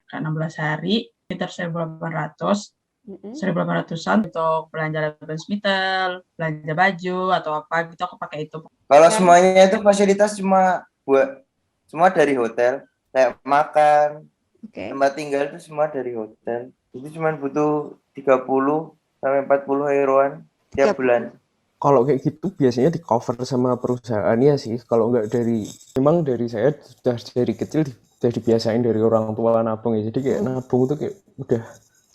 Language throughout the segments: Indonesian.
kayak 16 hari, sekitar 1.800. 1.800-an untuk belanja Lebensmittel, belanja baju atau apa gitu, aku pakai itu. Kalau semuanya itu fasilitas cuma dari hotel, kayak makan, tempat tinggal itu semua dari hotel. Itu cuma butuh 30 sampai 40 euroan tiap bulan. Kalau kayak gitu biasanya di cover sama perusahaan ya sih. Kalau nggak memang dari saya sudah dari kecil sudah dibiasain dari orang tua nabung ya. Jadi kayak nabung itu kayak udah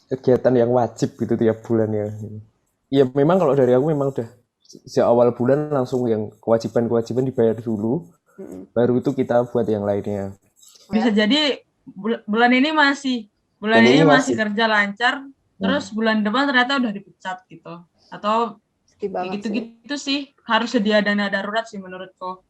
kegiatan yang wajib gitu tiap bulan ya. Iya memang kalau dari aku memang udah sejak awal bulan langsung yang kewajiban dibayar dulu, baru itu kita buat yang lainnya. Bisa jadi bulan ini masih kerja lancar, terus bulan depan ternyata udah dipecat gitu. Atau gitu-gitu sih, harus sedia dana darurat sih menurutku.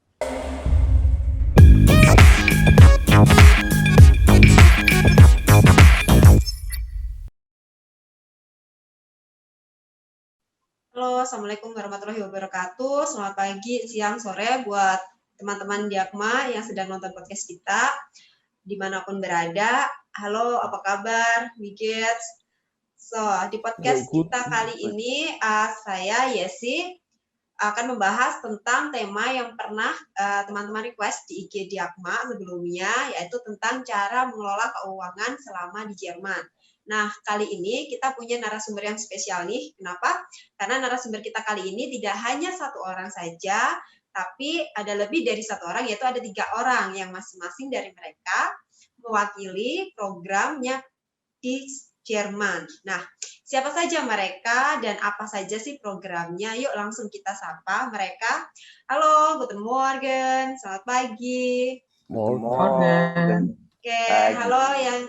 Halo, Assalamualaikum warahmatullahi wabarakatuh. Selamat pagi, siang, sore buat teman-teman Diakma yang sedang nonton podcast kita, dimanapun berada. Halo, apa kabar, Wigets? So, di podcast kita kali ini, saya, Yesi, akan membahas tentang tema yang pernah teman-teman request di IG Diakma sebelumnya, yaitu tentang cara mengelola keuangan selama di Jerman. Nah, kali ini kita punya narasumber yang spesial nih. Kenapa? Karena narasumber kita kali ini tidak hanya satu orang saja, tapi ada lebih dari satu orang, yaitu ada 3 orang yang masing-masing dari mereka mewakili programnya di Jerman. Nah, siapa saja mereka dan apa saja sih programnya? Yuk langsung kita sapa mereka. Halo, guten Morgen, selamat pagi. Morgen. Oke, halo yang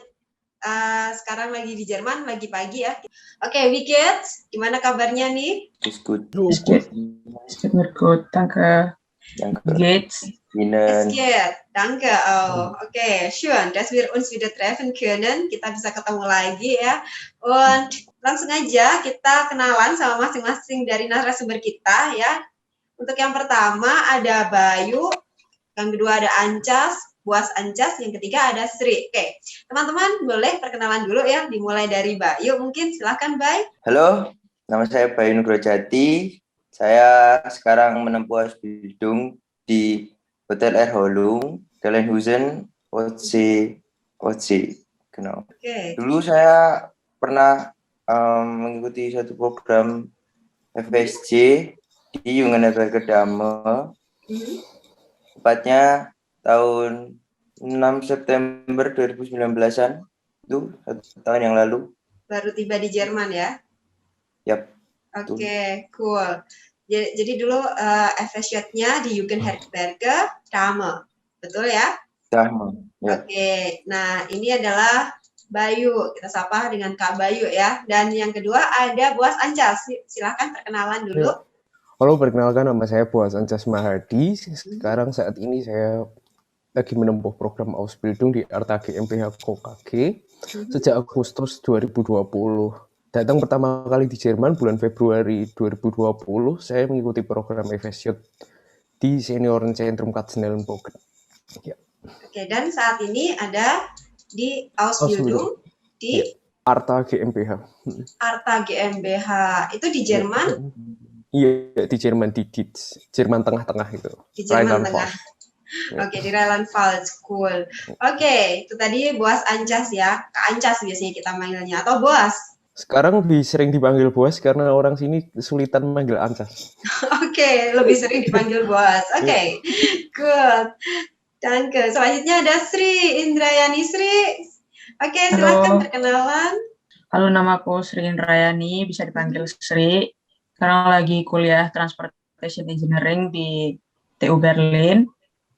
sekarang lagi di Jerman, lagi pagi ya. Oke, Wigets, gimana kabarnya nih? It's good. Es geht mir gut, danke. Geht's? Es geht, danke. Oh, okay, schön, dass wir uns wieder treffen können. Kita bisa ketemu lagi ya. Und langsung aja kita kenalan sama masing-masing dari narasumber kita ya. Untuk yang pertama ada Bayu, yang kedua ada Ancas, Buas Ancas, yang ketiga ada Sri. Oke, teman-teman boleh perkenalan dulu ya, dimulai dari Bayu mungkin, silakan Bay. Halo, nama saya Bayu Nugrojati. Saya sekarang menempuh Ausbildung di Hotel Erholung, Gelnhusen, OC. Genau. Okay. Dulu saya pernah mengikuti satu program FSC di Jungenberger Dame. Tepatnya tahun 6 September 2019-an, itu 1 tahun yang lalu. Baru tiba di Jerman ya? Yap. Oke, cool. Jadi dulu FSJ-nya di Jugendherberge Dame, betul ya? Dame. Ya. Oke, nah ini adalah Bayu, kita sapa dengan Kak Bayu ya. Dan yang kedua ada Buas Ancas, silahkan perkenalan dulu. Ya. Halo, perkenalkan nama saya Buas Ancas Mahadi. Sekarang saat ini saya lagi menempuh program Ausbildung di Arta GmbH KG sejak Agustus 2020. Datang pertama kali di Jerman bulan Februari 2020, saya mengikuti program FSJ di Seniorenzentrum Katzenelnbogen. Ya. Oke, dan saat ini ada di Ausbildung di Arta GmbH. Arta GmbH, itu di Jerman? Iya, di Jerman, di Dietz, Jerman tengah-tengah itu. Di Jerman tengah. Oke, di Rheinland-Pfalz, cool. Oke, itu tadi Buas Ancas ya. Kak Ancas biasanya kita manggilnya, atau Buas? Sekarang lebih sering dipanggil Buas karena orang sini kesulitan memanggil Ancas. Oke, lebih sering dipanggil Buas. Oke, good. Danke. Selanjutnya ada Sri Indrayani. Sri. Oke, silakan perkenalan. Halo, namaku Sri Indrayani, bisa dipanggil Sri. Sekarang lagi kuliah Transportation Engineering di TU Berlin.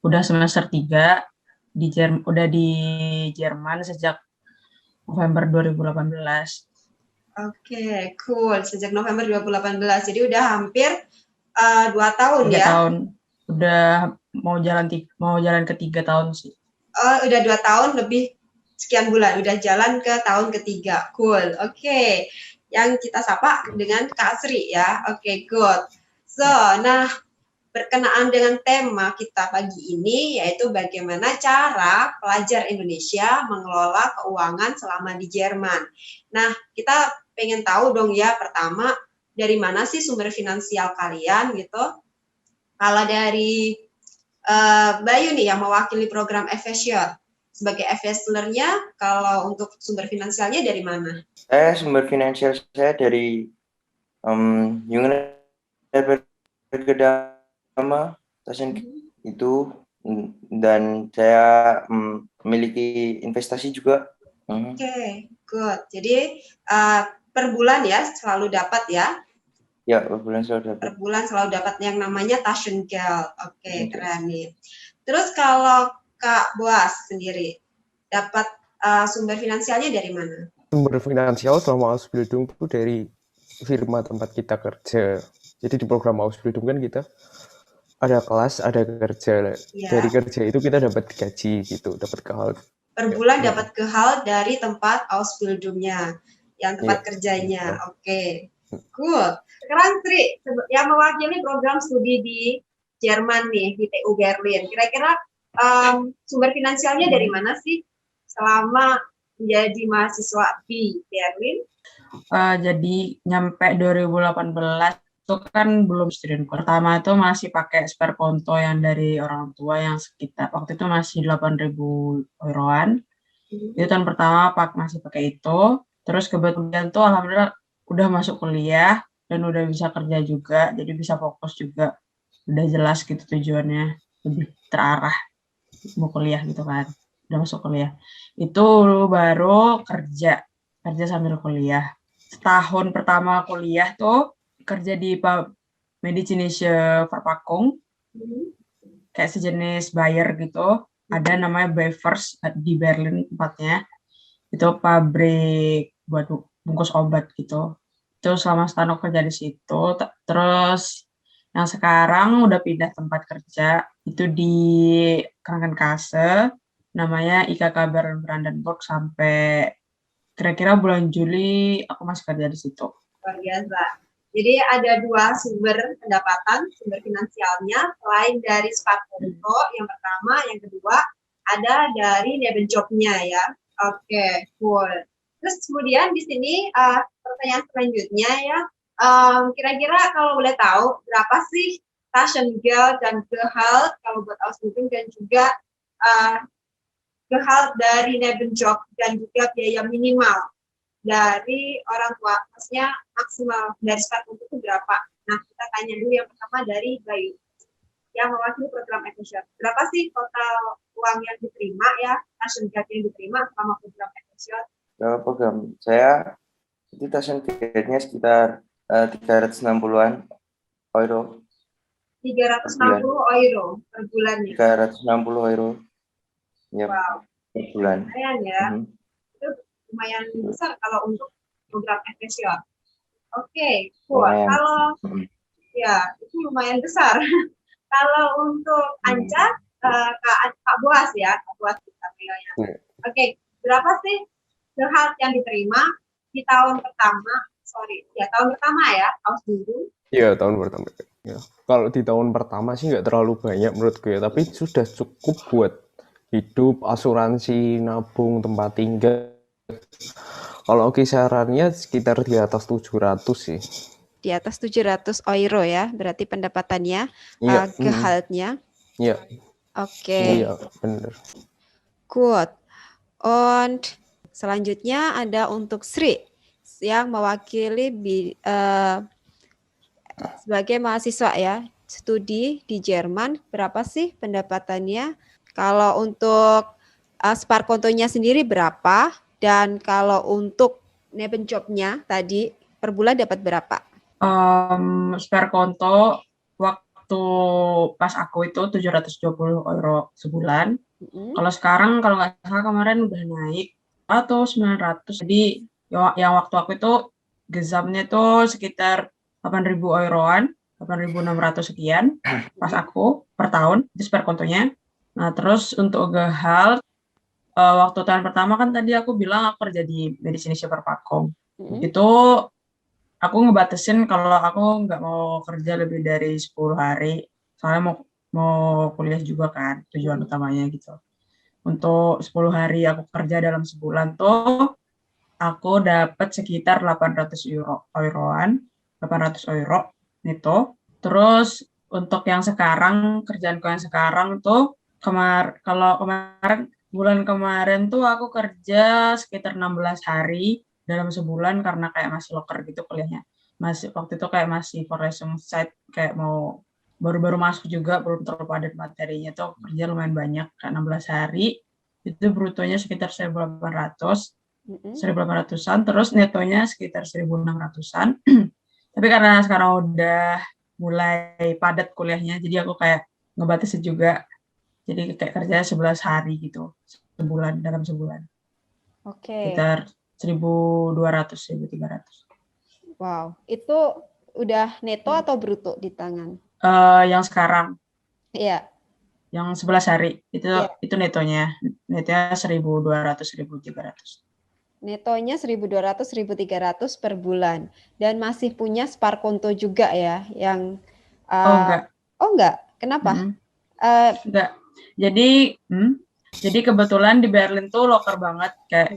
Udah semester 3 udah di Jerman sejak November 2018. Oke, cool. Sejak November 2018. Jadi udah hampir 2 tahun 3 ya? tahun. Udah mau jalan ke 3 tahun sih. Oh, udah 2 tahun lebih sekian bulan. Udah jalan ke tahun ketiga. Cool. Oke. Yang kita sapa dengan Kak Sri ya. Oke, good. So, nah berkenaan dengan tema kita pagi ini, yaitu bagaimana cara pelajar Indonesia mengelola keuangan selama di Jerman. Nah, kita pengen tahu dong ya, pertama, dari mana sih sumber finansial kalian gitu? Kalau dari Bayu nih yang mewakili program FSYOT, sebagai FSLer-nya, kalau untuk sumber finansialnya dari mana? Sumber finansial saya dari Gedama itu, dan saya memiliki investasi juga. Oke, good. Jadi per bulan ya selalu dapat ya? Ya, per bulan selalu dapat. Per bulan selalu dapat yang namanya Taschengeld. Oke, keren nih. Terus kalau Kak Boas sendiri dapat sumber finansialnya dari mana? Sumber finansial selama Ausbildung itu dari firma tempat kita kerja. Jadi di program Ausbildung kan kita ada kelas, ada kerja. Ya. Dari kerja itu kita dapat gaji gitu, dapat gehalt. Per bulan dapat gehalt dari tempat Ausbildungnya, yang tempat kerjanya. Oke, good. Sekarang Sri, yang mewakili program studi di Jerman nih, di TU Berlin. Kira-kira sumber finansialnya dari mana sih selama menjadi mahasiswa di Berlin? Jadi nyampe 2018 itu kan belum student. Pertama itu masih pakai spare konto yang dari orang tua yang sekitar waktu itu masih 8.000 euroan. Itu tahun pertama masih pakai itu. Terus kebetulan tuh alhamdulillah udah masuk kuliah dan udah bisa kerja juga, jadi bisa fokus juga. Udah jelas gitu tujuannya, lebih terarah mau kuliah gitu kan. Udah masuk kuliah. Itu baru kerja sambil kuliah. Setahun pertama kuliah tuh kerja di Medizinische Verpackung, kayak sejenis buyer gitu. Ada namanya Bevers di Berlin tempatnya. Itu pabrik buat bungkus obat gitu. Itu selama setahun kerja di situ. Terus yang sekarang udah pindah tempat kerja, itu di Krankenkasse, namanya IKK Berlin Brandenburg, sampai kira-kira bulan Juli aku masih kerja di situ. Luar biasa. Jadi ada dua sumber pendapatan, sumber finansialnya, selain dari Sparkonto yang pertama, yang kedua ada dari nebenjob-nya ya. Oke, cool. Terus kemudian di sini pertanyaan selanjutnya ya, kira-kira kalau boleh tahu berapa sih Taschengeld dan Gehalt kalau buat Ausbildung, dan juga Gehalt dari nebenjob dan juga biaya minimal dari orang tua, maksudnya maksimal dari Sparkonto itu berapa? Nah, kita tanya dulu yang pertama dari Bayu yang mewakili program FSYOT. Berapa sih total uang yang diterima ya, Taschengeld yang diterima selama program FSYOT? Dalam program saya itu Taschengeldnya sekitar 360-an euro. 360 euro per bulan ya? 360 euro. Ya, wow. Per bulan. Lumayan ya. Itu lumayan besar kalau untuk program FSYOT. Oke, cool. Kalau ya itu lumayan besar. Kalau untuk Anca, Kak Boas ya, Kak Boas kita pilihnya. Oke, berapa sih gehalt yang diterima di tahun pertama? Tahun pertama ya, Ausbildung. Iya, tahun pertama. Ya. Kalau di tahun pertama sih nggak terlalu banyak menurut gue, tapi sudah cukup buat hidup, asuransi, nabung, tempat tinggal. Kalau kisarannya sekitar di atas 700 sih. Di atas 700 euro ya, berarti pendapatannya, ya, gehaltnya. Iya. Oke. Iya, benar. Good. And selanjutnya ada untuk Sri yang mewakili sebagai mahasiswa ya, studi di Jerman. Berapa sih pendapatannya? Kalau untuk Sparkontonya sendiri berapa? Dan kalau untuk nebenjobnya tadi per bulan dapat berapa? Sparkonto waktu pas aku itu 720 euro sebulan. Kalau sekarang kalau nggak salah kemarin udah naik atau 900. Jadi yang waktu aku itu gezamnya itu sekitar 8.000 euroan, 8.600 sekian pas aku per tahun itu Sparkontonya. Nah, terus untuk gehalt waktu tahun pertama kan tadi aku bilang aku kerja di Medizinische Verpackung. Itu aku ngebatasin kalau aku nggak mau kerja lebih dari 10 hari soalnya mau kuliah juga kan, tujuan utamanya gitu. Untuk 10 hari aku kerja dalam sebulan tuh aku dapat sekitar 800 euroan, 800 euro neto. Terus untuk yang sekarang, kerjaanku yang sekarang tuh kalau kemarin bulan kemarin tuh aku kerja sekitar 16 hari dalam sebulan karena kayak masih loker gitu kuliahnya. Masih waktu itu kayak masih for lesson site, kayak mau baru-baru masuk juga, belum terlalu padat materinya tuh kerja lumayan banyak, kayak 16 hari. Itu brutonya sekitar 1.800. 1.800-an, terus netonya sekitar 1.600-an. Tapi karena sekarang udah mulai padat kuliahnya, jadi aku kayak ngebatasin juga. Jadi kayak kerja 11 hari gitu, dalam sebulan. Oke. Sekitar 1.200, 1.300. Wow, itu udah neto atau bruto di tangan? Yang sekarang. Iya. Yang 11 hari, itu netonya. Netonya 1.200, 1.300. Netonya 1.200, 1.300 per bulan. Dan masih punya Sparkonto juga ya, yang enggak. Oh enggak, kenapa? Enggak. Jadi kebetulan di Berlin tuh loker banget kayak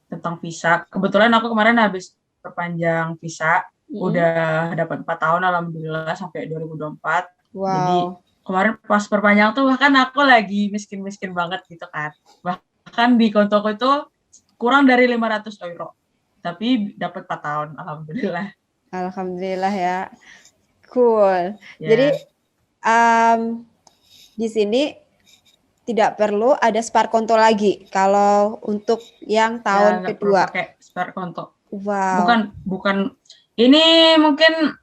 tentang visa. Kebetulan aku kemarin habis perpanjang visa, udah dapat 4 tahun alhamdulillah sampai 2024. Wow. Jadi kemarin pas perpanjang tuh bahkan aku lagi miskin-miskin banget gitu kan. Bahkan di kontoku itu kurang dari 500 euro. Tapi dapat 4 tahun alhamdulillah. Alhamdulillah ya. Cool. Yeah. Jadi di sini tidak perlu ada Sparkonto lagi kalau untuk yang tahun kedua. Pakai Sparkonto. Wow. Bukan. Ini mungkin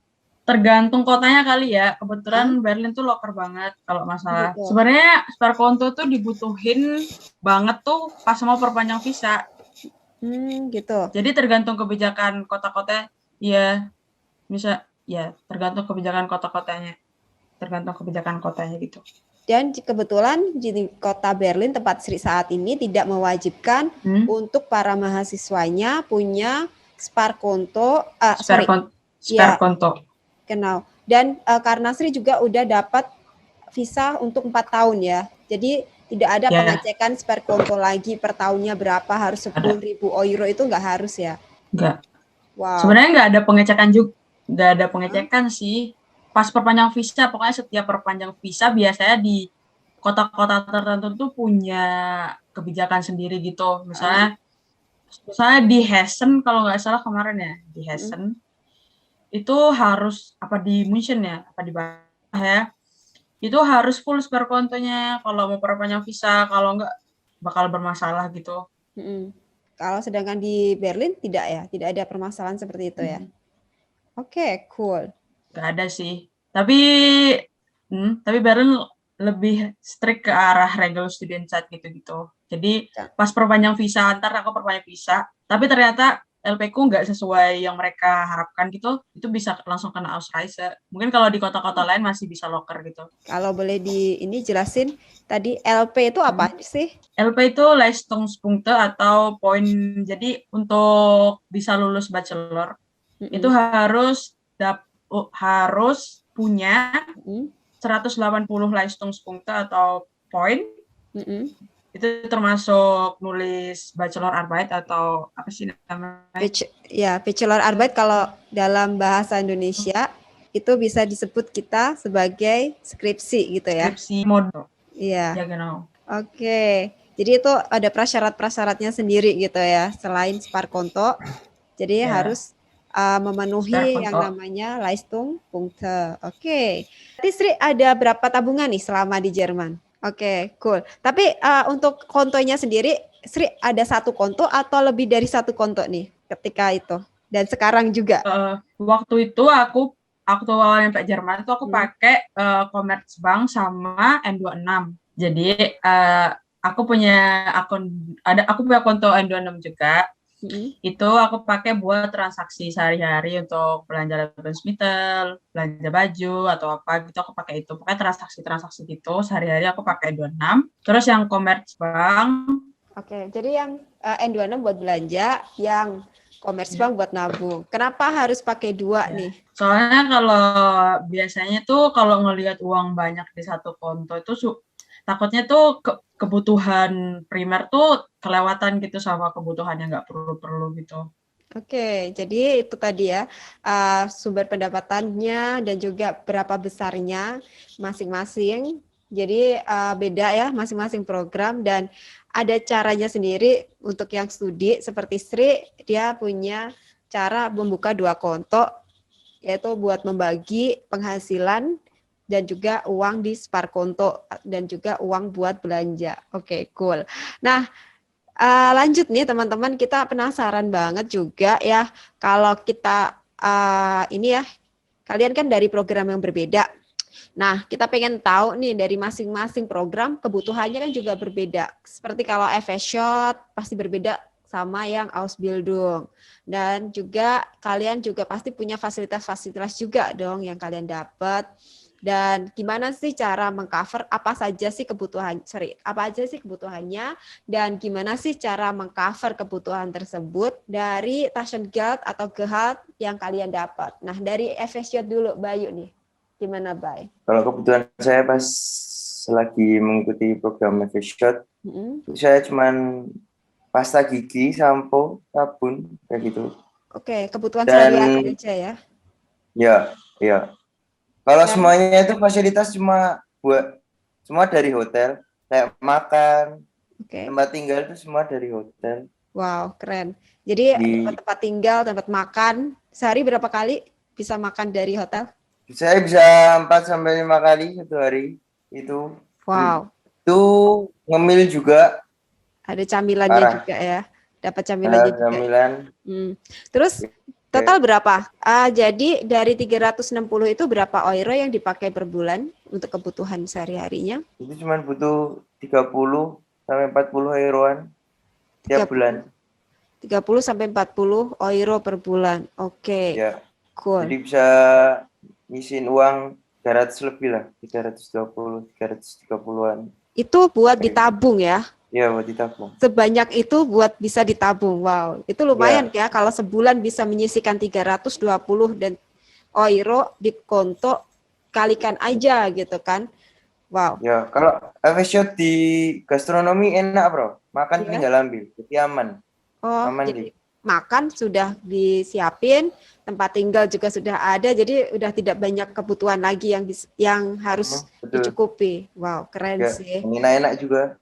tergantung kotanya kali ya. Kebetulan Berlin tuh loker banget kalau masalah. Gitu. Sebenarnya Sparkonto tuh dibutuhin banget tuh pas mau perpanjang visa. Gitu. Jadi tergantung kebijakan kota-kotanya. Iya. Tergantung kebijakan kota-kotanya. Tergantung kebijakan kotanya gitu. Dan kebetulan di kota Berlin tempat Sri saat ini tidak mewajibkan untuk para mahasiswanya punya Sparkonto. Sparkonto. Genau. Dan karena Sri juga udah dapat visa untuk 4 tahun ya. Jadi tidak ada pengecekan Sparkonto lagi per tahunnya berapa, harus 10.000 euro itu nggak harus ya? Nggak. Wow. Sebenarnya nggak ada pengecekan juga. Nggak ada pengecekan sih. Pas perpanjang visa, pokoknya setiap perpanjang visa biasanya di kota-kota tertentu tuh punya kebijakan sendiri gitu. Misalnya di Hessen, kalau nggak salah kemarin ya, di Hessen, itu harus, di München ya, di bawah ya, itu harus full Sparkontonya kalau mau perpanjang visa, kalau nggak bakal bermasalah gitu. Kalau sedangkan di Berlin tidak ya, tidak ada permasalahan seperti itu ya. Oke, cool. Nggak ada sih. Tapi Berlin lebih strict ke arah regular student chat gitu-gitu. Jadi pas perpanjang visa, aku perpanjang visa, tapi ternyata LP-ku nggak sesuai yang mereka harapkan gitu, itu bisa langsung kena Ausreise. Mungkin kalau di kota-kota lain masih bisa loker gitu. Kalau boleh jelasin, tadi LP itu apa sih? LP itu Leistungspunkte atau poin. Jadi untuk bisa lulus bachelor, itu harus punya 180 Leistungspunkte atau poin. Itu termasuk nulis bachelor Arbeit atau apa sih namanya? Bachelor Arbeit kalau dalam bahasa Indonesia itu bisa disebut kita sebagai skripsi gitu ya. Skripsi modul. Iya. Ya, genau. Oke. Jadi itu ada prasyarat-prasyaratnya sendiri gitu ya, selain Sparkonto. Jadi harus memenuhi yang namanya Leistungspunkte. Oke. Berarti Sri ada berapa tabungan nih selama di Jerman? Oke, cool. Tapi untuk kontonya sendiri, Sri ada satu konto atau lebih dari satu konto nih ketika itu? Dan sekarang juga? Waktu itu aku awalnya sampai Jerman itu aku pakai Commerzbank sama N26. Jadi aku punya konto N26 juga. Itu aku pakai buat transaksi sehari-hari untuk belanja Lebensmittel, belanja baju atau apa gitu, aku pakai itu. Pokoknya transaksi gitu sehari-hari aku pakai N26. Terus yang Commerzbank. Oke, jadi yang N26 buat belanja, yang Komersbank buat nabung. Kenapa harus pakai 2 nih? Soalnya kalau biasanya tuh kalau ngelihat uang banyak di satu konto itu takutnya tuh kebutuhan primer tuh kelewatan gitu sama kebutuhan yang nggak perlu-perlu gitu. Oke, jadi itu tadi ya, sumber pendapatannya dan juga berapa besarnya masing-masing. Jadi beda ya masing-masing program dan ada caranya sendiri untuk yang studi seperti Sri, dia punya cara membuka 2 konto, yaitu buat membagi penghasilan dan juga uang di Sparkonto dan juga uang buat belanja. Oke, cool. Nah, lanjut nih teman-teman, kita penasaran banget juga ya kalau kita ini ya, kalian kan dari program yang berbeda. Nah, kita pengen tahu nih dari masing-masing program kebutuhannya kan juga berbeda. Seperti kalau FS-Shot pasti berbeda sama yang Ausbildung. Dan juga kalian juga pasti punya fasilitas-fasilitas juga dong yang kalian dapat. Dan gimana sih cara mengcover apa aja sih kebutuhannya dan gimana sih cara mengcover kebutuhan tersebut dari Taschengeld atau Gehalt yang kalian dapat. Nah, dari FS-Shot dulu, Bayu nih. Gimana, Bay? Kalau kebetulan saya pas lagi mengikuti program FS-Shot, saya cuman pasta gigi, sampo, sabun, kayak gitu. Oke, kebutuhan sehari-hari aja ya? Ya. Kalau semuanya itu fasilitas semua dari hotel, kayak makan, tempat tinggal itu semua dari hotel. Wow, keren. Jadi tempat tinggal, tempat makan, sehari berapa kali bisa makan dari hotel? Saya bisa 4-5 kali satu hari itu. Wow. Itu ngemil juga. Ada camilannya juga ya. Dapat camilannya juga. Camilan. Terus total berapa? Jadi dari 360 itu berapa euro yang dipakai per bulan untuk kebutuhan sehari-harinya? Itu cuma butuh 30 sampai 40 euroan tiap bulan. 30 sampai 40 euro per bulan. Oke. Ya. Cool. Jadi bisa ngisiin uang 300 lebih lah, 320, 330-an. Itu buat ditabung ya? Iya, buat ditabung. Sebanyak itu buat bisa ditabung. Wow, itu lumayan ya kalau sebulan bisa menyisihkan 320 dan euro di konto, kalikan aja gitu kan. Wow. Ya, kalau FS-Shot di gastronomi enak, Bro. Makan tinggal ambil, jadi aman. Oh, aman jadi makan sudah disiapin, tempat tinggal juga sudah ada, jadi udah tidak banyak kebutuhan lagi yang harus dicukupi. Wow, keren sih. Enak-enak juga.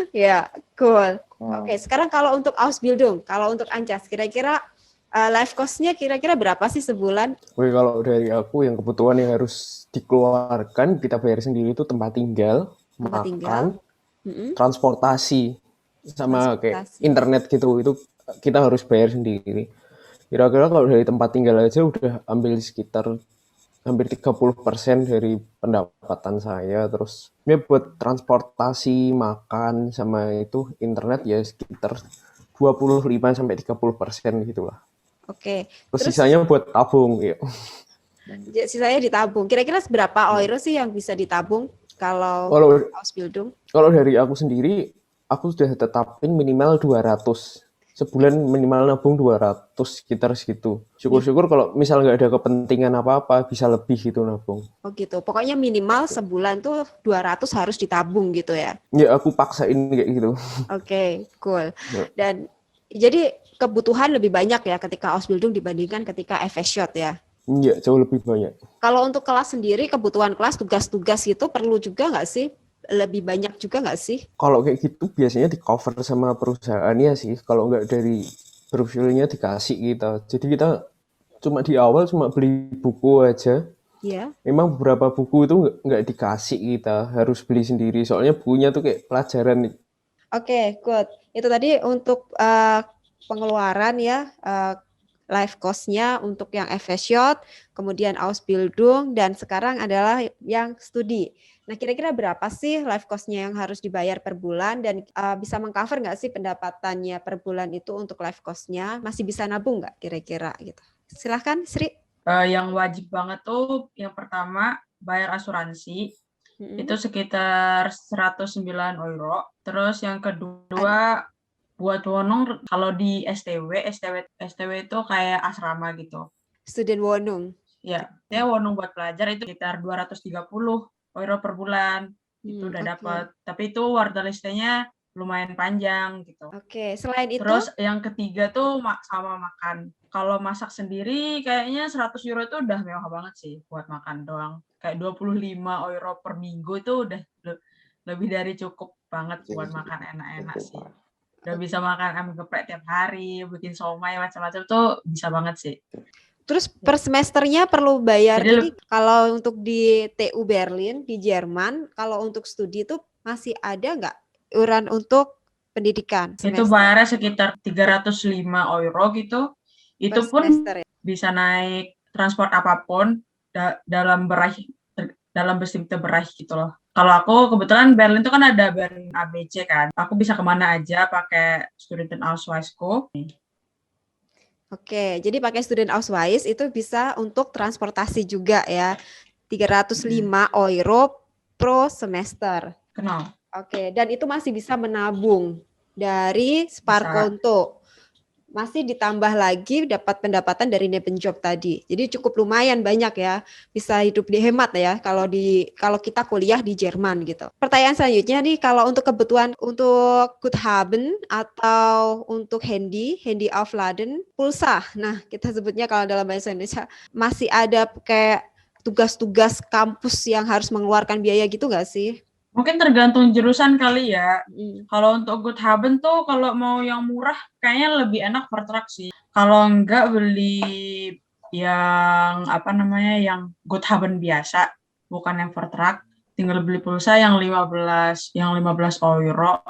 Ya, cool. Oke, sekarang kalau untuk Ausbildung, kalau untuk Ancas, kira-kira life cost-nya kira-kira berapa sih sebulan? Oke, kalau dari aku yang kebutuhan yang harus dikeluarkan, kita bayar sendiri itu tempat tinggal, makan, transportasi, sama kayak internet gitu, itu kita harus bayar sendiri. Kira-kira kalau dari tempat tinggal aja udah ambil sekitar hampir 30% dari pendapatan saya. Terus ya buat transportasi, makan, sama itu internet ya sekitar 25-30% gitulah. Oke. Terus sisanya buat tabung ya. Sisanya ditabung. Kira-kira berapa euro sih yang bisa ditabung kalau Ausbildung? Kalau dari aku sendiri, aku sudah tetapin minimal 200. Sebulan minimal nabung 200, sekitar segitu. Syukur-syukur kalau misal nggak ada kepentingan apa-apa, bisa lebih gitu nabung. Oh gitu, pokoknya minimal sebulan tuh 200 harus ditabung gitu ya? Ya, aku paksain kayak gitu. Oke, cool. Dan jadi kebutuhan lebih banyak ya ketika Ausbildung dibandingkan ketika FS-Shot ya? Iya, jauh lebih banyak. Kalau untuk kelas sendiri, kebutuhan kelas, tugas-tugas itu perlu juga nggak sih? Lebih banyak juga nggak sih? Kalau kayak gitu biasanya di cover sama perusahaannya sih. Kalau nggak dari profilnya dikasih kita. Jadi kita cuma di awal cuma beli buku aja. Iya. Memang beberapa buku itu nggak dikasih kita, harus beli sendiri. Soalnya bukunya tuh kayak pelajaran. Oke, good. Itu tadi untuk pengeluaran ya, life cost-nya untuk yang FS-Shot, kemudian Ausbildung, dan sekarang adalah yang studi. Nah, kira-kira berapa sih life cost-nya yang harus dibayar per bulan dan bisa mengcover nggak sih pendapatannya per bulan itu untuk life cost-nya? Masih bisa nabung nggak kira-kira gitu? Silahkan, Sri. Yang wajib banget tuh yang pertama bayar asuransi. Itu sekitar 109 euro. Terus yang kedua Buat Wonong kalau di STW itu kayak asrama gitu. Student Wonong. Ya, Wonong buat pelajar itu sekitar 230 euro per bulan. Itu udah dapat. Tapi itu word listnya lumayan panjang gitu. Oke, selain itu? Terus yang ketiga tuh sama makan. Kalau masak sendiri kayaknya 100 euro itu udah mewah banget sih buat makan doang. Kayak 25 euro per minggu itu udah lebih dari cukup banget buat makan enak-enak sih. Udah bisa makan ayam geprek tiap hari, bikin somai macam-macam tuh bisa banget sih. Terus per semesternya perlu bayar. Jadi kalau untuk di TU Berlin di Jerman, kalau untuk studi itu masih ada nggak iuran untuk pendidikan semester? Itu bayarnya sekitar 305 euro gitu. Itu pun semester, ya? Bisa naik transport apapun dalam bestimmte Bereich gitu loh. Kalau aku kebetulan Berlin itu kan ada Berlin ABC kan. Aku bisa kemana aja pakai Studentenausweisku. Oke, jadi pakai Studentenausweis itu bisa untuk transportasi juga ya. 305 euro pro semester. Kenal. Oke, dan itu masih bisa menabung dari Sparkonto. Masih ditambah lagi dapat pendapatan dari Nebenjob tadi. Jadi cukup lumayan banyak ya. Bisa hidup dihemat ya kalau kita kuliah di Jerman gitu. Pertanyaan selanjutnya nih, kalau untuk kebutuhan untuk Guthaben atau untuk Handy Aufladen, pulsa. Nah, kita sebutnya kalau dalam bahasa Indonesia masih ada kayak tugas-tugas kampus yang harus mengeluarkan biaya gitu nggak sih? Mungkin tergantung jurusan kali ya. Kalau untuk Guthaben tuh kalau mau yang murah kayaknya lebih enak Vertrag sih. Kalau enggak beli yang yang Guthaben biasa, bukan yang Vertrag, tinggal beli pulsa yang 15 euro.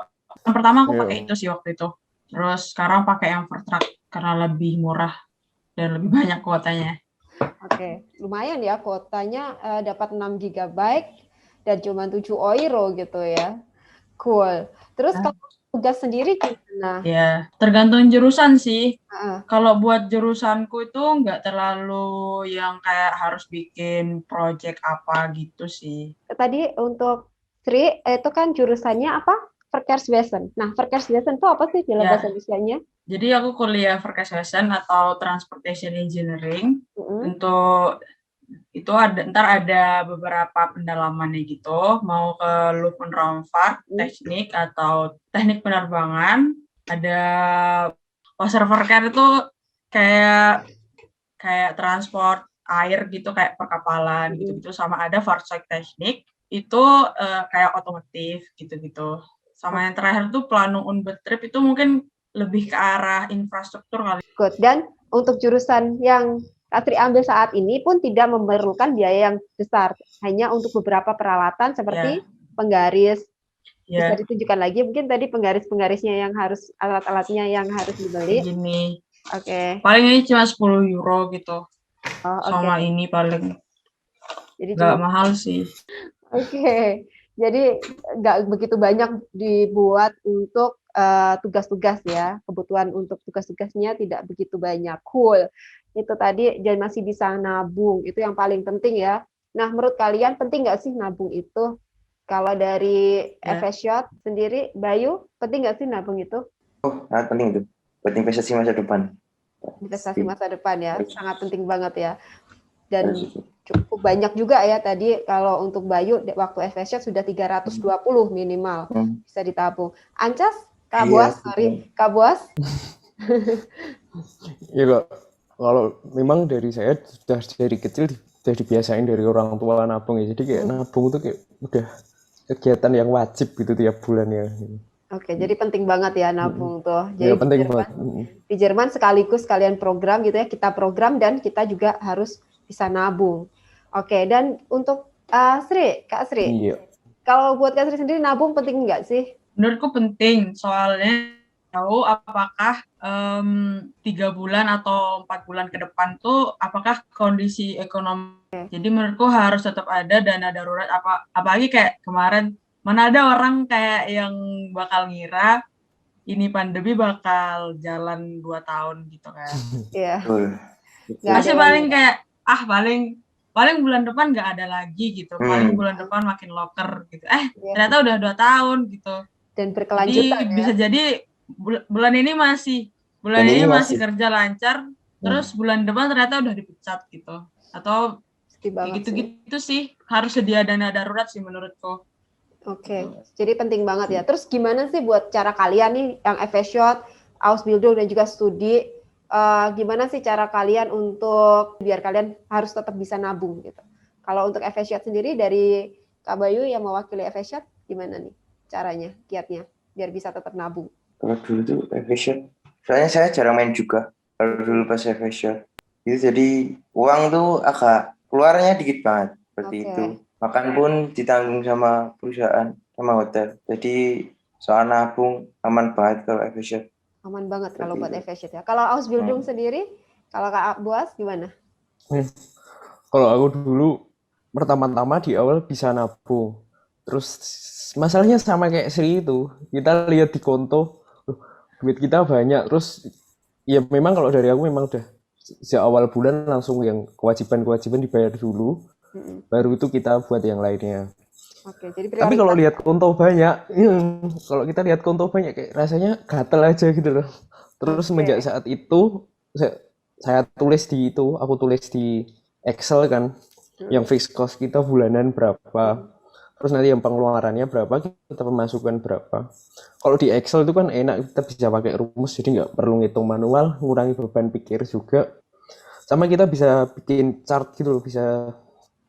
Yang pertama aku pakai itu sih waktu itu. Terus sekarang pakai yang Vertrag karena lebih murah dan lebih banyak kuotanya. Oke, lumayan ya kuotanya, dapat 6 GB dan cuma 7 euro gitu ya. Cool. Terus kalau tugas sendiri gimana? Ya, tergantung jurusan sih. Kalau buat jurusanku itu nggak terlalu yang kayak harus bikin project apa gitu sih. Tadi untuk Sri, itu kan jurusannya apa? Verkehrswesen. Nah, Verkehrswesen itu apa sih dalam bahasa Indonesia-nya? Jadi aku kuliah Verkehrswesen atau Transportation Engineering. Untuk itu ntar ada beberapa pendalamannya gitu, mau ke Lufthansa teknik atau teknik penerbangan, ada Wasserverkehr itu kayak transport air gitu, kayak perkapalan gitu-gitu, sama ada Fahrzeugtechnik itu kayak otomotif gitu-gitu, sama yang terakhir tuh Planung und Betrieb itu mungkin lebih ke arah infrastruktur kali. Good. Dan untuk jurusan yang Katri ambil saat ini pun tidak memerlukan biaya yang besar, hanya untuk beberapa peralatan seperti penggaris. Bisa ditunjukkan lagi mungkin tadi penggarisnya yang harus, alat-alatnya yang harus dibeli. Gini. Oke. Paling ini cuma 10 euro gitu. Sama ini paling. Jadi nggak mahal sih. Oke. Jadi nggak begitu banyak dibuat untuk tugas-tugas ya. Kebutuhan untuk tugas-tugasnya tidak begitu banyak. Cool. Itu tadi jadi masih bisa nabung, itu yang paling penting ya. Nah, menurut kalian penting nggak sih nabung itu? Kalau dari FSJ sendiri, Bayu, penting nggak sih nabung itu? Oh, sangat penting itu, buat investasi masa depan. Investasi masa depan ya, sangat penting banget ya. Dan cukup banyak juga ya tadi kalau untuk Bayu waktu FSJ sudah 320 minimal bisa ditabung. Ancas, Kak Boas, Kak Boas. Iya, kalau memang dari saya sudah dari kecil sudah dibiasain dari orang tua nabung ya. Jadi kayak nabung itu kayak udah kegiatan yang wajib gitu tiap bulan ya. Oke, jadi penting banget ya nabung tuh. Jadi ya, penting banget. Di Jerman sekaligus kalian program gitu ya, kita program dan kita juga harus bisa nabung. Oke, dan untuk Sri, Kak Sri, kalau buat Kak Sri sendiri nabung penting nggak sih? Menurutku penting, soalnya tahu apakah 3 bulan atau 4 bulan ke depan tuh apakah kondisi ekonomi. Jadi menurutku harus tetap ada dana darurat, apalagi kayak kemarin mana ada orang kayak yang bakal ngira ini pandemi bakal jalan 2 tahun gitu kan. Iya. Masih paling kayak paling bulan depan nggak ada lagi gitu. Paling bulan depan makin loker gitu. Ternyata udah 2 tahun gitu. Dan berkelanjutan. Jadi bisa jadi bulan ini masih kerja lancar, terus bulan depan ternyata udah dipecat gitu. Atau gitu-gitu sih, harus sedia dana darurat sih menurutku. Oke, jadi penting banget ya. Terus gimana sih buat cara kalian nih yang FShot, Ausbildung dan juga studi, gimana sih cara kalian untuk biar kalian harus tetap bisa nabung gitu? Kalau untuk FShot sendiri dari Kak Bayu yang mewakili FShot, gimana nih caranya, kiatnya biar bisa tetap nabung? Kalau dulu tuh FShot, soalnya saya jarang main juga. Kalau dulu pas FShot, itu jadi uang tuh agak keluarnya dikit banget seperti itu. Makan pun ditanggung sama perusahaan, sama hotel. Jadi soal nabung aman banget kalau FShot. Aman banget kalau buat FShot ya. Kalau Ausbildung sendiri, kalau Kak Boas gimana? Kalau aku dulu pertama-tama di awal bisa nabung. Terus masalahnya sama kayak Sri itu. Kita lihat di konto, duit kita banyak. Terus ya memang kalau dari aku memang udah sejak awal bulan langsung yang kewajiban dibayar dulu. Baru itu kita buat yang lainnya. Oke, jadi tapi kalau lihat konto banyak, kalau kita lihat konto banyak kayak rasanya gatel aja gitu loh. Terus semenjak saat itu saya tulis di itu, aku tulis di Excel kan, yang fixed cost kita bulanan berapa, terus nanti yang pengeluarannya berapa, kita pemasukan berapa. Kalau di Excel itu kan enak, kita bisa pakai rumus, jadi nggak perlu ngitung manual, ngurangi beban pikir juga. Sama kita bisa bikin chart gitu loh, bisa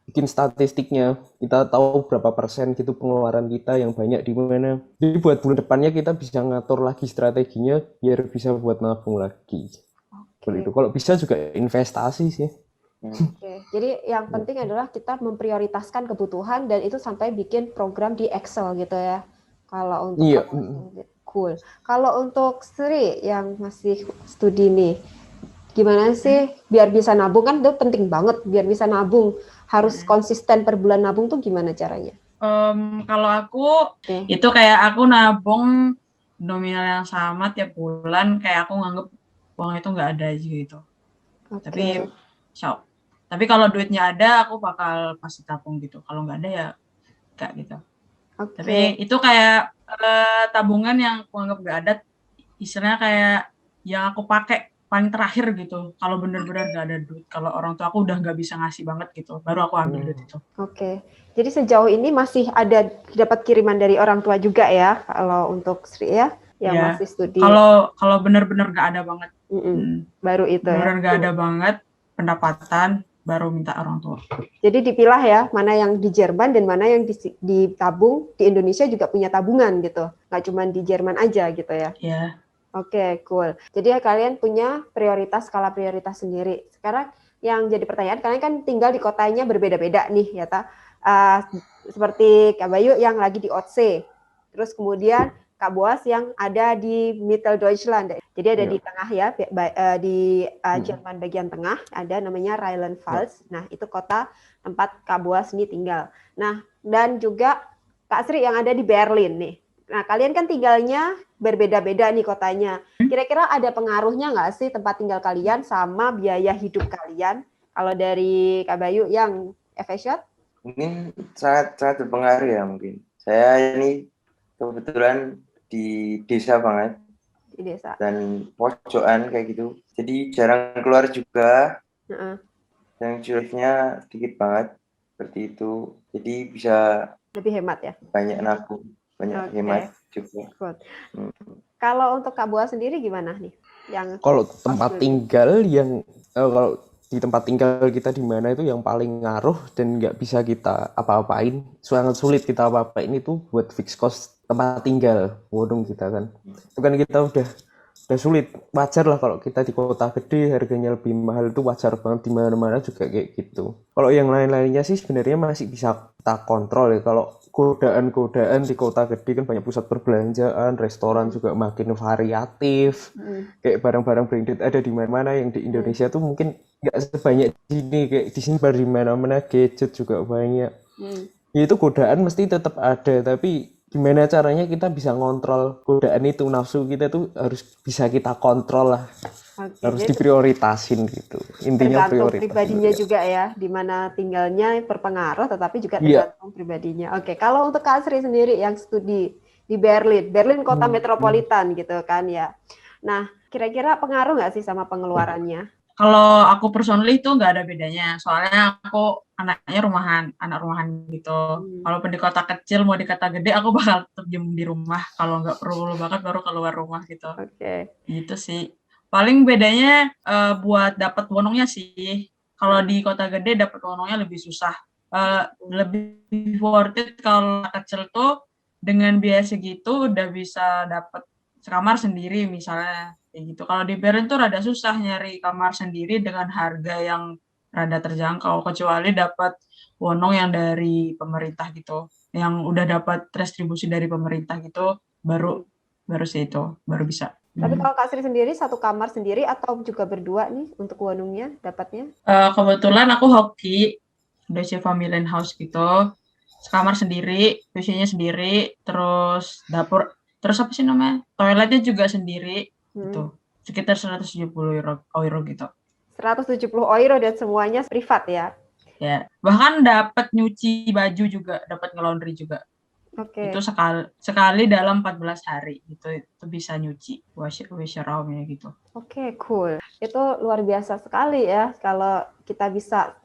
bikin statistiknya, kita tahu berapa persen gitu pengeluaran kita yang banyak di mana. Jadi buat bulan depannya kita bisa ngatur lagi strateginya biar bisa buat nabung lagi. Itu kalau bisa juga investasi sih. Jadi yang penting adalah kita memprioritaskan kebutuhan dan itu sampai bikin program di Excel gitu ya. Kalau untuk cool. Kalau untuk Sri yang masih studi nih, gimana sih biar bisa nabung, kan itu penting banget biar bisa nabung. Harus konsisten per bulan nabung tuh gimana caranya? Kalau aku itu kayak aku nabung nominal yang sama tiap bulan, kayak aku nganggep uang itu nggak ada aja gitu. Tapi kalau duitnya ada aku bakal pasti tabung gitu. Kalau nggak ada ya nggak gitu. Tapi itu kayak tabungan yang aku anggap nggak ada, istilahnya kayak yang aku pakai paling terakhir gitu. Kalau benar-benar nggak ada duit, kalau orang tua aku udah nggak bisa ngasih banget gitu, baru aku ambil duit itu. Jadi sejauh ini masih ada dapat kiriman dari orang tua juga ya, kalau untuk Sri ya, yang masih studi. Kalau benar-benar nggak ada banget, baru itu benar nggak ada banget pendapatan, baru minta orang tua. Jadi dipilah ya, mana yang di Jerman dan mana yang ditabung di Indonesia juga punya tabungan gitu, nggak cuma di Jerman aja gitu ya. Iya. Oke, cool. Jadi ya kalian punya skala prioritas sendiri. Sekarang yang jadi pertanyaan, kalian kan tinggal di kotanya berbeda-beda nih ya, seperti Kak Bayu yang lagi di Otse, terus kemudian Kak Boas yang ada di Mitteldeutschland. Jadi ada di tengah ya, di Jerman bagian tengah, ada namanya Rheinland-Pfalz. Nah, itu kota tempat Kak Boas ini tinggal. Nah, dan juga Kak Sri yang ada di Berlin nih. Nah, kalian kan tinggalnya berbeda-beda nih kotanya. Kira-kira ada pengaruhnya nggak sih tempat tinggal kalian sama biaya hidup kalian? Kalau dari Kak Bayu yang FShot? Mungkin sangat berpengaruh ya mungkin. Saya ini kebetulan di desa banget. Di desa. Dan pojokan kayak gitu. Jadi jarang keluar juga. Yang curignya sedikit banget. Seperti itu. Jadi bisa lebih hemat ya? Banyak nabung. Banyak hemat juga. Kalau untuk Kak Boas sendiri gimana nih? Kalau tempat tinggal kalau di tempat tinggal kita di mana itu yang paling ngaruh dan nggak bisa kita apa-apain, sangat sulit kita apa-apain itu buat fixed cost tempat tinggal, bodong kita kan. Itu kan kita udah sulit. Wajar lah kalau kita di kota gede harganya lebih mahal, itu wajar banget, di mana-mana juga kayak gitu. Kalau yang lain-lainnya sih sebenarnya masih bisa kita kontrol ya. Kalau godaan di kota gede kan banyak pusat perbelanjaan, restoran juga makin variatif. Kayak barang-barang branded ada di mana-mana, yang di Indonesia tuh mungkin nggak sebanyak sini. Kayak di sini baru di mana-mana, gadget juga banyak. Ya itu godaan mesti tetap ada, tapi gimana caranya kita bisa ngontrol godaan itu, nafsu kita tuh harus bisa kita kontrol lah. Harus diprioritasin gitu. Intinya tergantung pribadinya juga ya, di mana tinggalnya berpengaruh, tetapi juga tergantung pribadinya. Oke, kalau untuk Kak Sri sendiri yang studi di Berlin. Berlin kota Hmm. metropolitan gitu kan ya. Nah, kira-kira pengaruh nggak sih sama pengeluarannya? Kalau aku personally itu nggak ada bedanya, soalnya aku anaknya anak rumahan gitu. Walaupun di kota kecil mau di kota gede, aku bakal tetap diem di rumah. Kalau nggak perlu banget baru keluar rumah gitu. Oke. Gitu sih. Paling bedanya buat dapat wonongnya sih. Kalau di kota gede dapat wonongnya lebih susah. Lebih worth it kalau kecil tuh dengan biaya segitu udah bisa dapat sekamar sendiri misalnya. Kayak gitu. Kalau di Berlin tuh rada susah nyari kamar sendiri dengan harga yang rada terjangkau, kecuali dapat wonong yang dari pemerintah gitu, yang udah dapat restribusi dari pemerintah gitu, baru sih itu, baru bisa. Tapi kalau Kak Sri sendiri satu kamar sendiri atau juga berdua nih untuk wonongnya dapatnya? Kebetulan aku hoki, Deutsche Familienhaus gitu, sekamar sendiri, WC-nya sendiri, terus dapur, terus apa sih namanya, toiletnya juga sendiri, gitu. Sekitar 170 euro gitu. 170 euro dan semuanya privat ya? Ya, bahkan dapat nyuci baju juga, dapat nge-laundry juga. Oke. Itu sekali dalam 14 hari, itu bisa nyuci Wäscheraumnya gitu. Oke, cool. Itu luar biasa sekali ya kalau kita bisa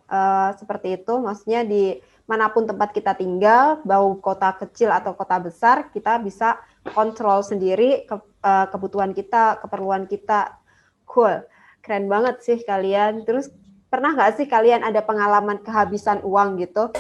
seperti itu, maksudnya di manapun tempat kita tinggal, mau kota kecil atau kota besar, kita bisa kontrol sendiri kebutuhan kita, keperluan kita. Cool, keren banget sih kalian. Terus pernah nggak sih kalian ada pengalaman kehabisan uang gitu?